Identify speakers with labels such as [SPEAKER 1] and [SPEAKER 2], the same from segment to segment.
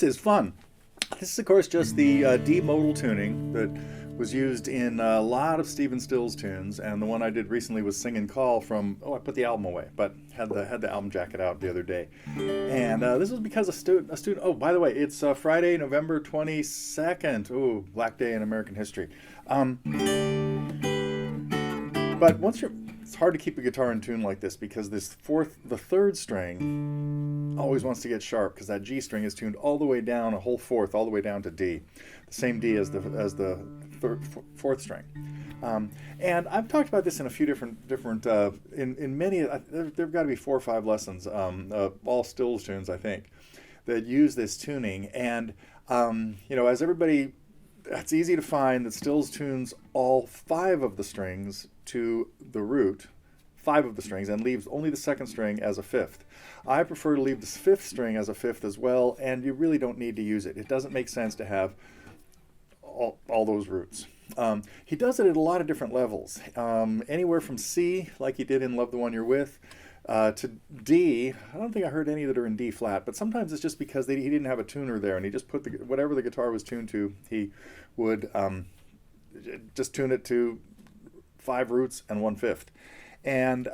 [SPEAKER 1] this is fun. This is, of course, just the D modal tuning that was used in a lot of Stephen Stills tunes, and the one I did recently was Singin Call from, I put the album away, but had the album jacket out the other day. And this was because a student, oh, by the way, it's Friday, November 22nd. Ooh, Black Day in American history. But it's hard to keep a guitar in tune like this because the third string always wants to get sharp because that G string is tuned all the way down, a whole fourth, all the way down to D, the same D as the fourth string. And I've talked about this in a few different in many. There've got to be 4 or 5 lessons, all Stills tunes, I think, that use this tuning. And as everybody, it's easy to find that Stills tunes all 5 of the strings to the root, 5 of the strings, and leaves only the second string as a 5th. I prefer to leave the 5th string as a 5th as well, and you really don't need to use it. It doesn't make sense to have all those roots. He does it at a lot of different levels, anywhere from C, like he did in Love the One You're With, to D. I don't think I heard any that are in D flat, but sometimes it's just because he didn't have a tuner there, and he just put whatever the guitar was tuned to, he would just tune it to 5 roots and 1/5. And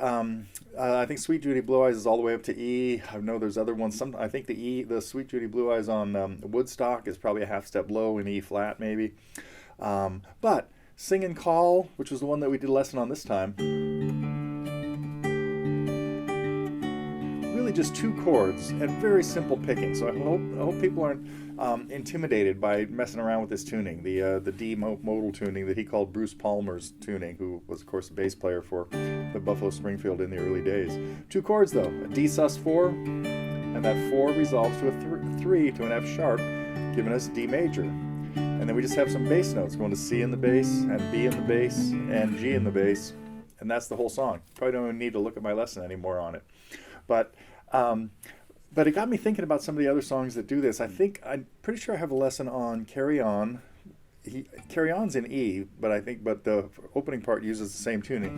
[SPEAKER 1] I think Sweet Judy Blue Eyes is all the way up to E. I know there's other ones. I think the Sweet Judy Blue Eyes on Woodstock is probably a half step low in E flat maybe. But Singin Call, which was the one that we did a lesson on this time, really just 2 chords and very simple picking. So I hope people aren't intimidated by messing around with this tuning, the D modal tuning that he called Bruce Palmer's tuning, who was, of course, a bass player for the Buffalo Springfield in the early days. 2 chords, though, a D sus4, and that 4 resolves to a 3 to an F sharp, giving us D major. And then we just have some bass notes going to C in the bass, and B in the bass, and G in the bass, and that's the whole song. Probably don't even need to look at my lesson anymore on it. But it got me thinking about some of the other songs that do this. I'm pretty sure I have a lesson on Carry On. Carry On's in E, but the opening part uses the same tuning.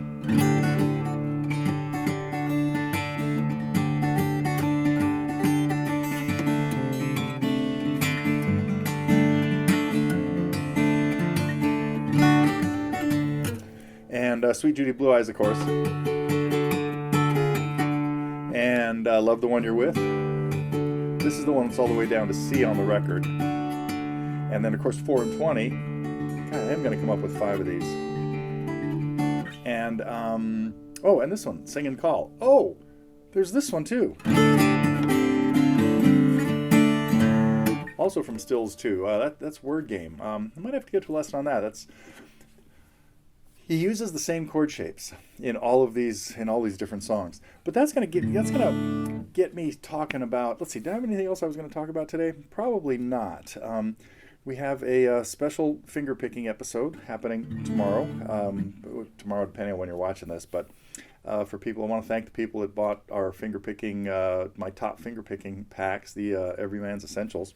[SPEAKER 1] And Sweet Judy Blue Eyes, of course. And Love the One You're With. This is the one that's all the way down to C on the record. And then, of course, 4 and 20. God, I am going to come up with 5 of these. And, and this one, Singin Call. Oh, there's this one, too. Also from Stills, too. That's Word Game. I might have to get to a lesson on that. He uses the same chord shapes in all these different songs. But that's gonna get me talking about. Let's see. Did I have anything else I was going to talk about today? Probably not. We have a special finger picking episode happening tomorrow. Tomorrow, depending on when you're watching this. But for people, I want to thank the people that bought our finger picking, my top finger picking packs, the Everyman's Essentials.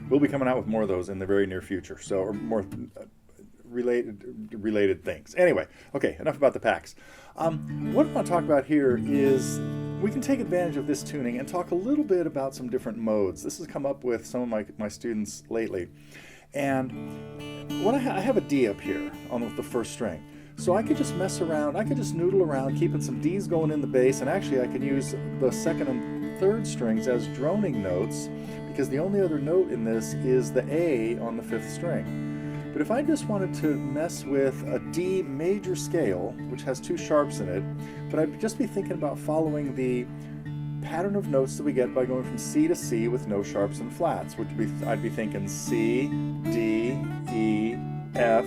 [SPEAKER 1] We'll be coming out with more of those in the very near future. So, or more. Related things. Anyway, okay, enough about the packs. What I want to talk about here is we can take advantage of this tuning and talk a little bit about some different modes. This has come up with some of my students lately. And I have a D up here on the first string. So I could just mess around, I could just noodle around, keeping some D's going in the bass, and actually I could use the second and third strings as droning notes because the only other note in this is the A on the 5th string. But if I just wanted to mess with a D major scale, which has 2 sharps in it, but I'd just be thinking about following the pattern of notes that we get by going from C to C with no sharps and flats, which I'd be thinking C, D, E, F,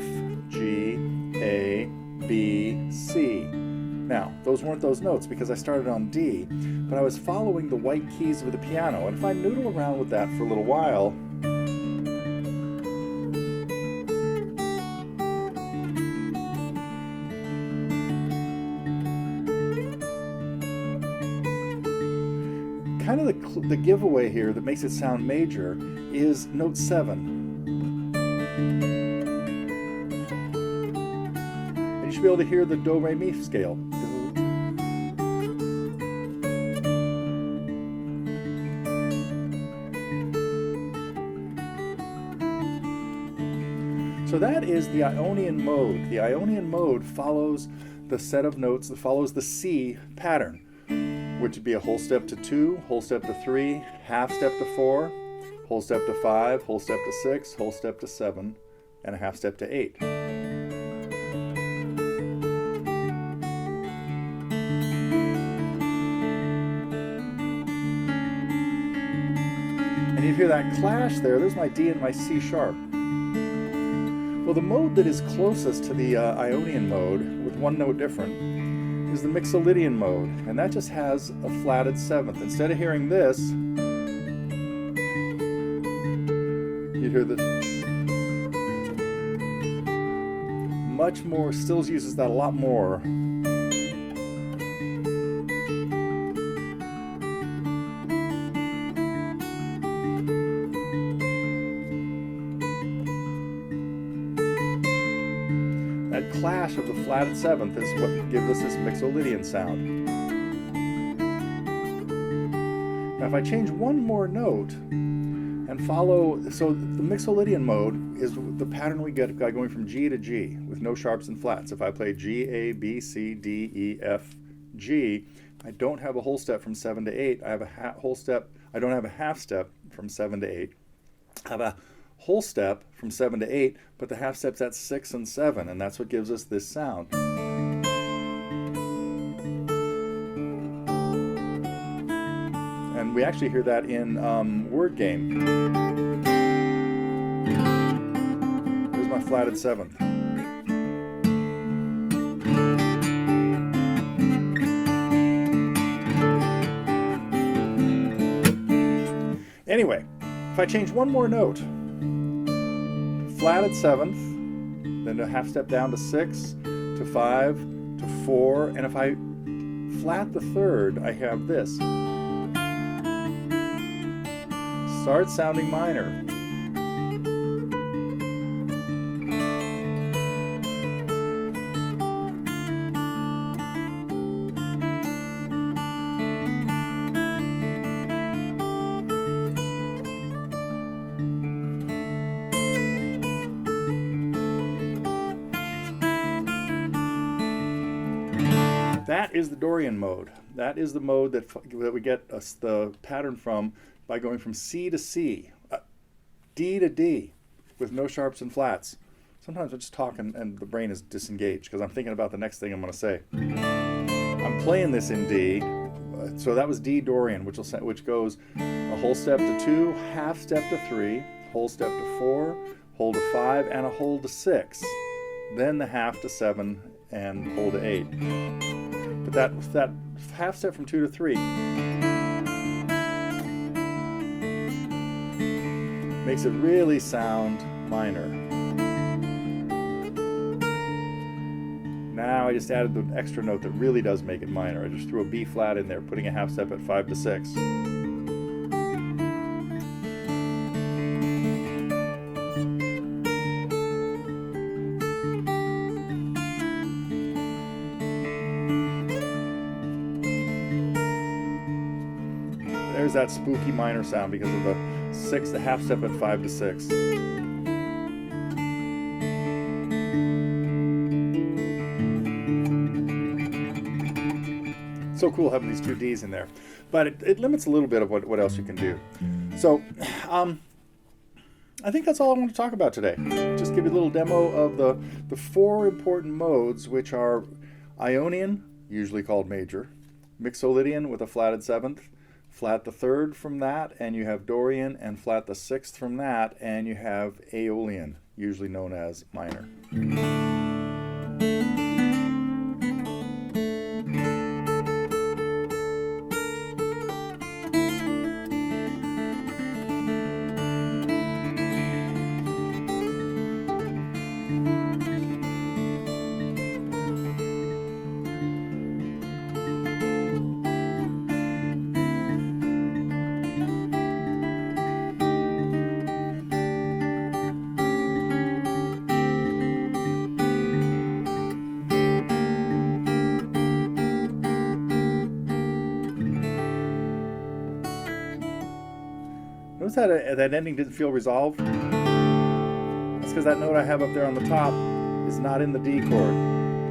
[SPEAKER 1] G, A, B, C. Now, those weren't those notes because I started on D, but I was following the white keys of the piano, and if I noodle around with that for a little while, kind of the giveaway here that makes it sound major is note 7. And you should be able to hear the do, re, mi scale. So that is the Ionian mode. The Ionian mode follows the set of notes that follows the C pattern, which would be a whole step to 2, whole step to 3, half step to 4, whole step to 5, whole step to 6, whole step to 7, and a half step to 8. And you hear that clash there. There's my D and my C sharp. Well, the mode that is closest to the Ionian mode, with one note different, is the Mixolydian mode, and that just has a flatted 7th. Instead of hearing this, you hear this. Much more, still uses that a lot more. That clash of the flatted 7th is what gives us this Mixolydian sound. Now if I change one more note and follow, so the Mixolydian mode is the pattern we get by going from G to G with no sharps and flats. If I play G, A, B, C, D, E, F, G, I don't have a whole step from 7 to 8. I have a whole step, I don't have a half step from 7 to 8. I have a whole step from 7 to 8, but the half step's at 6 and 7, and that's what gives us this sound. And we actually hear that in Word Game. There's my flatted 7th. Anyway, if I change one more note, flatted 7th, then a half step down to 6, to 5, to 4, and if I flat the 3rd, I have this. Start sounding minor. That is the Dorian mode. That is the mode that we get the pattern from by going from C to C, D to D, with no sharps and flats. Sometimes I just talk and the brain is disengaged because I'm thinking about the next thing I'm going to say. I'm playing this in D, so that was D Dorian, which goes a whole step to 2, half step to 3, whole step to 4, whole to 5, and a whole to 6. Then the half to 7 and whole to 8. But that half step from 2 to 3 makes it really sound minor. Now I just added the extra note that really does make it minor. I just threw a B flat in there, putting a half step at 5 to 6. There's that spooky minor sound because of the half step at 5 to 6. So cool having these two Ds in there. But it limits a little bit of what else you can do. So I think that's all I want to talk about today. Just give you a little demo of the 4 important modes, which are Ionian, usually called major, Mixolydian with a flatted 7th, flat the 3rd from that, and you have Dorian, and flat the 6th from that, and you have Aeolian, usually known as minor. Notice that ending didn't feel resolved? That's because because that note I have up there on the top is not in the D chord.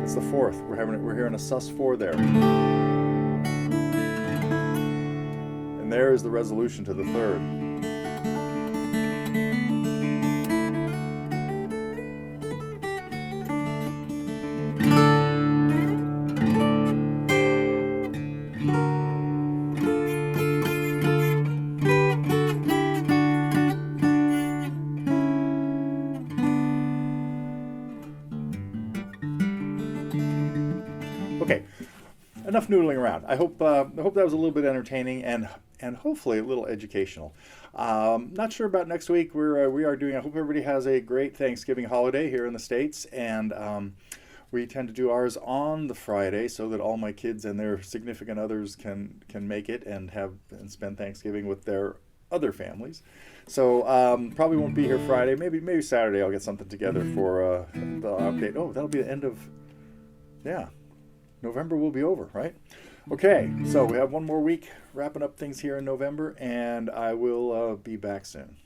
[SPEAKER 1] It's the fourth. We're hearing a sus4 there. And there is the resolution to the third. Okay, enough noodling around. I hope that was a little bit entertaining and hopefully a little educational. Not sure about next week. We are doing. I hope everybody has a great Thanksgiving holiday here in the States, and we tend to do ours on the Friday so that all my kids and their significant others can make it and spend Thanksgiving with their other families. So probably won't be here Friday. Maybe Saturday I'll get something together for the update. Oh, that'll be the end of November will be over, right? Okay, so we have one more week wrapping up things here in November, and I will be back soon.